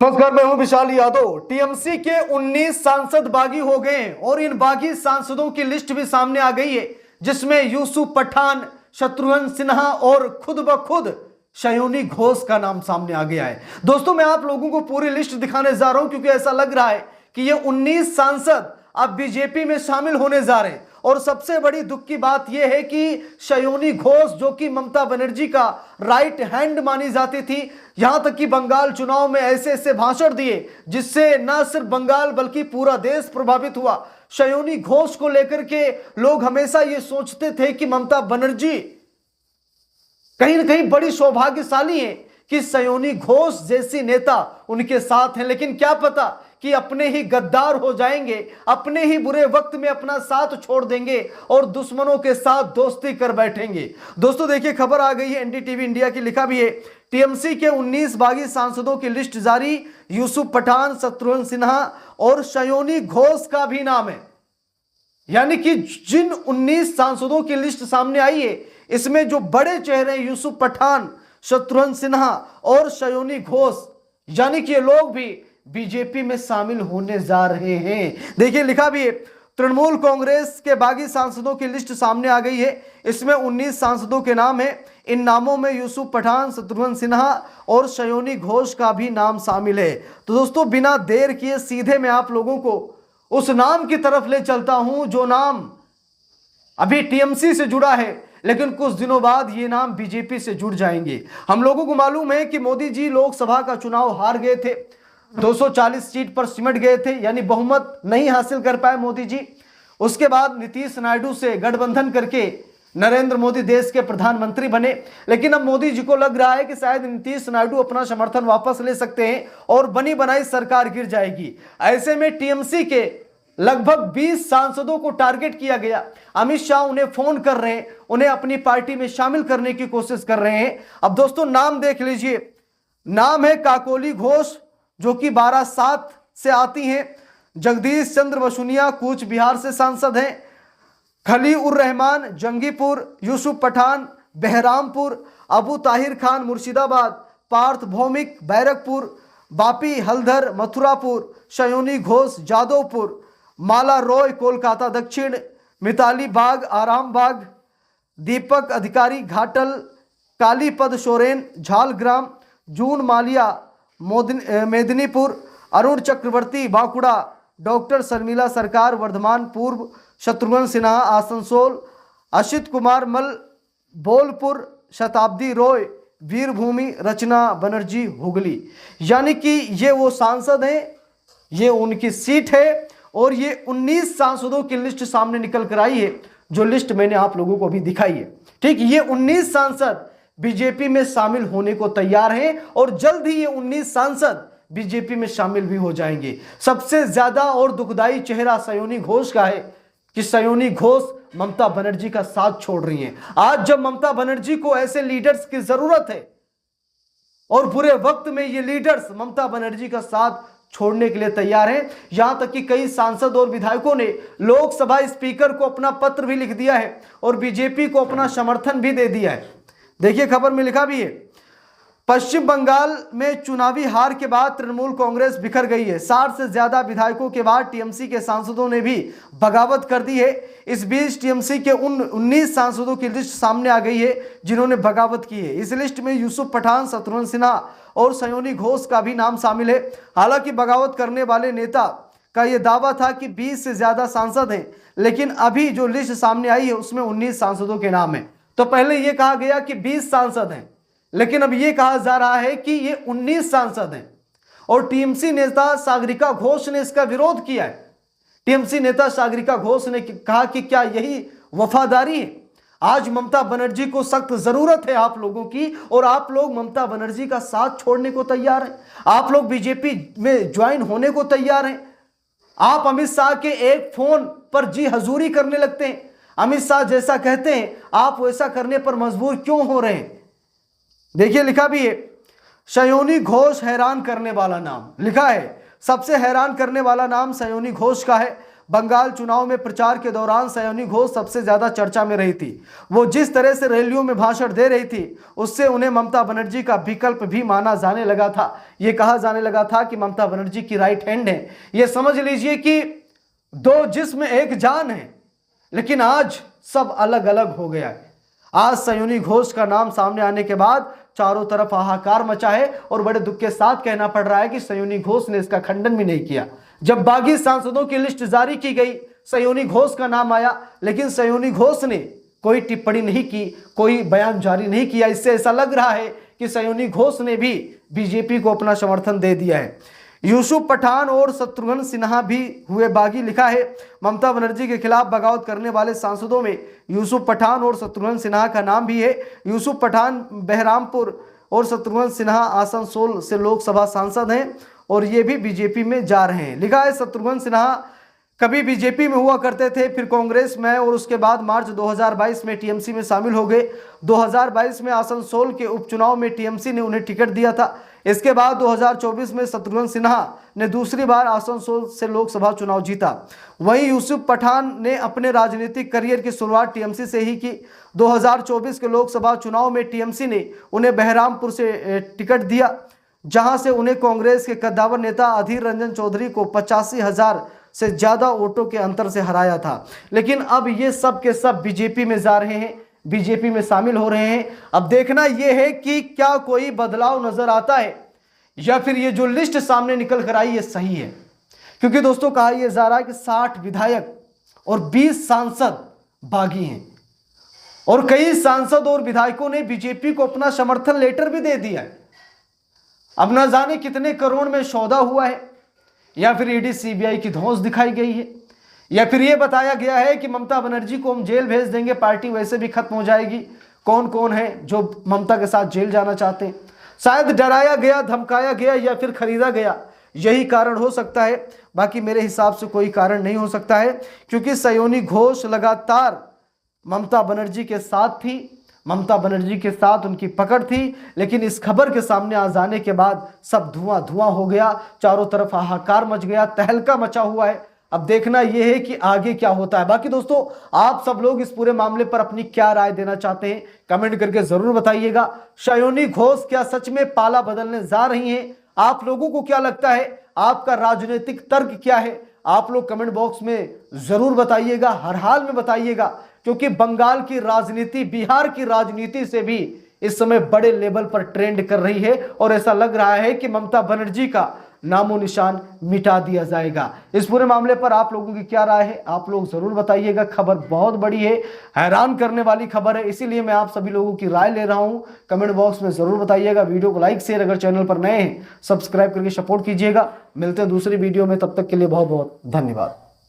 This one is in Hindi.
नमस्कार, मैं हूं विशाल यादव। टीएमसी के 19 सांसद बागी हो गए हैं और इन बागी सांसदों की लिस्ट भी सामने आ गई है, जिसमें यूसुफ पठान, शत्रुघ्न सिन्हा और खुद ब खुद शयोनी घोष का नाम सामने आ गया है। दोस्तों, मैं आप लोगों को पूरी लिस्ट दिखाने जा रहा हूं क्योंकि ऐसा लग रहा है कि ये 19 सांसद अब बीजेपी में शामिल होने जा रहे हैं। और सबसे बड़ी दुख की बात यह है कि शयोनी घोष, जो कि ममता बनर्जी का राइट हैंड मानी जाती थी, यहां तक कि बंगाल चुनाव में ऐसे ऐसे भाषण दिए जिससे न सिर्फ बंगाल बल्कि पूरा देश प्रभावित हुआ। शयोनी घोष को लेकर के लोग हमेशा यह सोचते थे कि ममता बनर्जी कहीं ना कहीं बड़ी सौभाग्यशाली है कि शयोनी घोष जैसी नेता उनके साथ हैं, लेकिन क्या पता कि अपने ही गद्दार हो जाएंगे, अपने ही बुरे वक्त में अपना साथ छोड़ देंगे और दुश्मनों के साथ दोस्ती कर बैठेंगे। दोस्तों देखिए, खबर आ गई है एनडीटीवी इंडिया की, लिखा भी है टीएमसी के 19 बागी सांसदों की लिस्ट जारी। यूसुफ पठान, शत्रुघ्न सिन्हा और शयोनी घोष का भी नाम है। यानी कि जिन 19 सांसदों की लिस्ट सामने आई है, इसमें जो बड़े चेहरे यूसुफ पठान, शत्रुघ्न सिन्हा और शयोनी घोष, यानी कि ये लोग भी बीजेपी में शामिल होने जा रहे हैं। देखिए, लिखा भी है तृणमूल कांग्रेस के बागी सांसदों की लिस्ट सामने आ गई है। इसमें 19 सांसदों के नाम है। इन नामों में यूसुफ पठान, शत्रुघ्न सिन्हा और शयोनी घोष का भी नाम शामिल है। तो दोस्तों, बिना देर किए सीधे मैं आप लोगों को उस नाम की तरफ ले चलता हूं जो नाम अभी टीएमसी से जुड़ा है, लेकिन कुछ दिनों बाद ये नाम बीजेपी से जुड़ जाएंगे। हम लोगों को मालूम है कि मोदी जी लोकसभा का चुनाव हार गए थे, 240 सीट पर सिमट गए थे, यानी बहुमत नहीं हासिल कर पाए मोदी जी। उसके बाद नीतीश नायडू से गठबंधन करके नरेंद्र मोदी देश के प्रधानमंत्री बने। लेकिन अब मोदी जी को लग रहा है कि शायद नीतीश नायडू अपना समर्थन वापस ले सकते हैं और बनी बनाई सरकार गिर जाएगी। ऐसे में टीएमसी के लगभग 20 सांसदों को टारगेट किया गया। अमित शाह उन्हें फोन कर रहे हैं, उन्हें अपनी पार्टी में शामिल करने की कोशिश कर रहे हैं। अब दोस्तों, नाम देख लीजिए। नाम है काकोली घोष, जो कि 12/7 से आती हैं। जगदीश चंद्र बसुनिया कूच बिहार से सांसद हैं। खली उर रहमान जंगीपुर, यूसुफ पठान बहरामपुर, अबू ताहिर खान मुर्शिदाबाद, पार्थ भौमिक बैरकपुर, बापी हल्दर मथुरापुर, शयोनी घोष जादवपुर, माला रॉय कोलकाता दक्षिण, मिताली बाग आरामबाग, दीपक अधिकारी घाटल, कालीपद सोरेन झालग्राम, जून मालिया मेदिनीपुर, अरुण चक्रवर्ती बांकुड़ा, डॉक्टर शर्मिला सरकार वर्धमान पूर्व, शत्रुघ्न सिन्हा आसनसोल, अशित कुमार मल बोलपुर, शताब्दी रॉय वीरभूमि, रचना बनर्जी हुगली। यानी कि ये वो सांसद हैं, ये उनकी सीट है और ये 19 सांसदों की लिस्ट सामने निकल कर आई है, जो लिस्ट मैंने आप लोगों को अभी दिखाई है। ठीक, ये 19 सांसद बीजेपी में शामिल होने को तैयार हैं और जल्द ही ये 19 सांसद बीजेपी में शामिल भी हो जाएंगे। सबसे ज्यादा और दुखदाई चेहरा शयोनी घोष का है कि शयोनी घोष ममता बनर्जी का साथ छोड़ रही हैं। आज जब ममता बनर्जी को ऐसे लीडर्स की जरूरत है और बुरे वक्त में ये लीडर्स ममता बनर्जी का साथ छोड़ने के लिए तैयार हैं, यहां तक कि कई सांसद और विधायकों ने लोकसभा स्पीकर को अपना पत्र भी लिख दिया है और बीजेपी को अपना समर्थन भी दे दिया है। देखिए, खबर में लिखा भी है पश्चिम बंगाल में चुनावी हार के बाद तृणमूल कांग्रेस बिखर गई है। 60 से ज्यादा विधायकों के बाद टीएमसी के सांसदों ने भी बगावत कर दी है। इस बीच टीएमसी के उन 19 सांसदों की लिस्ट सामने आ गई है जिन्होंने बगावत की है। इस लिस्ट में यूसुफ पठान, शत्रुघ्न सिन्हा और शयोनी घोष का भी नाम शामिल है। हालांकि बगावत करने वाले नेता का यह दावा था कि 20 से ज्यादा सांसद हैं, लेकिन अभी जो लिस्ट सामने आई है उसमें 19 सांसदों के नाम है। तो पहले यह कहा गया कि 20 सांसद हैं, लेकिन अब यह कहा जा रहा है कि ये 19 सांसद हैं। और टीएमसी नेता सागरिका घोष ने इसका विरोध किया है। टीएमसी नेता सागरिका घोष ने कहा कि क्या यही वफादारी है? आज ममता बनर्जी को सख्त जरूरत है आप लोगों की, और आप लोग ममता बनर्जी का साथ छोड़ने को तैयार हैं। आप लोग बीजेपी में ज्वाइन होने को तैयार हैं। आप अमित शाह के एक फोन पर जी हजूरी करने लगते हैं। अमित शाह जैसा कहते हैं आप वैसा करने पर मजबूर क्यों हो रहे हैं? देखिए, लिखा भी है शयोनी घोष हैरान करने वाला नाम। लिखा है सबसे हैरान करने वाला नाम शयोनी घोष का है। बंगाल चुनाव में प्रचार के दौरान सयोनी घोष सबसे ज्यादा चर्चा में रही थी। वो जिस तरह से रैलियों में भाषण दे रही थी उससे उन्हें ममता बनर्जी का विकल्प भी माना जाने लगा था। ये कहा जाने लगा था कि ममता बनर्जी की राइट हैंड है। ये समझ लीजिए कि दो जिस्म एक जान है, लेकिन आज सब अलग अलग हो गया है। आज सयोनी घोष का नाम सामने आने के बाद चारों तरफ हाहाकार मचा है और बड़े दुख के साथ कहना पड़ रहा है कि सयोनी घोष ने इसका खंडन भी नहीं किया। जब बागी सांसदों की लिस्ट जारी की गई, सयोनी घोष का नाम आया, लेकिन सयोनी घोष ने कोई टिप्पणी नहीं की, कोई बयान जारी नहीं किया। इससे ऐसा लग रहा है कि सयोनी घोष ने भी बीजेपी को अपना समर्थन दे दिया है। यूसुफ पठान और शत्रुघ्न सिन्हा भी हुए बागी। लिखा है ममता बनर्जी के खिलाफ बगावत करने वाले सांसदों में यूसुफ पठान और शत्रुघ्न सिन्हा का नाम भी है। यूसुफ पठान बहरामपुर और शत्रुघ्न सिन्हा आसनसोल से लोकसभा सांसद हैं और ये भी बीजेपी में जा रहे हैं। लिखा है शत्रुघ्न सिन्हा कभी बीजेपी में हुआ करते थे, फिर कांग्रेस में और उसके बाद मार्च 2022 में टीएमसी में शामिल हो गए। 2022 में आसनसोल के उपचुनाव में टीएमसी ने उन्हें टिकट दिया था। इसके बाद 2024 में शत्रुघ्न सिन्हा ने दूसरी बार आसनसोल से लोकसभा चुनाव जीता। वहीं यूसुफ पठान ने अपने राजनीतिक करियर की शुरुआत टीएमसी से ही की। 2024 के लोकसभा चुनाव में टीएमसी ने उन्हें बहरामपुर से टिकट दिया, जहां से उन्हें कांग्रेस के कद्दावर नेता अधीर रंजन चौधरी को 85,000 से ज्यादा वोटों के अंतर से हराया था। लेकिन अब ये सब के सब बीजेपी में जा रहे हैं, बीजेपी में शामिल हो रहे हैं। अब देखना यह है कि क्या कोई बदलाव नजर आता है या फिर ये जो लिस्ट सामने निकल कर आई ये सही है। क्योंकि दोस्तों कहा यह जा रहा है कि 60 विधायक और 20 सांसद बागी हैं और कई सांसद और विधायकों ने बीजेपी को अपना समर्थन लेटर भी दे दिया है। अब न जाने कितने करोड़ में सौदा हुआ है, या फिर ईडी सीबीआई की धौंस दिखाई गई है, या फिर यह बताया गया है कि ममता बनर्जी को हम जेल भेज देंगे, पार्टी वैसे भी खत्म हो जाएगी। कौन कौन है जो ममता के साथ जेल जाना चाहते हैं? शायद डराया गया, धमकाया गया या फिर खरीदा गया, यही कारण हो सकता है। बाकी मेरे हिसाब से कोई कारण नहीं हो सकता है, क्योंकि सयोनी घोष लगातार ममता बनर्जी के साथ थी, ममता बनर्जी के साथ उनकी पकड़ थी। लेकिन इस खबर के सामने आ जाने के बाद सब धुआं धुआं हो गया, चारों तरफ हाहाकार मच गया, तहलका मचा हुआ है। अब देखना यह है कि आगे क्या होता है। बाकी दोस्तों आप सब लोग इस पूरे मामले पर अपनी क्या राय देना चाहते हैं कमेंट करके जरूर बताइएगा। सयोनी घोष क्या सच में पाला बदलने जा रही हैं? आप लोगों को क्या लगता है? आपका राजनीतिक तर्क क्या है? आप लोग कमेंट बॉक्स में जरूर बताइएगा, हर हाल में बताइएगा, क्योंकि बंगाल की राजनीति बिहार की राजनीति से भी इस समय बड़े लेवल पर ट्रेंड कर रही है और ऐसा लग रहा है कि ममता बनर्जी का नामो निशान मिटा दिया जाएगा। इस पूरे मामले पर आप लोगों की क्या राय है आप लोग जरूर बताइएगा। खबर बहुत बड़ी है, हैरान करने वाली खबर है, इसीलिए मैं आप सभी लोगों की राय ले रहा हूं। कमेंट बॉक्स में जरूर बताइएगा। वीडियो को लाइक शेयर, अगर चैनल पर नए हैं सब्सक्राइब करके सपोर्ट कीजिएगा। मिलते हैं दूसरी वीडियो में, तब तक के लिए बहुत बहुत धन्यवाद।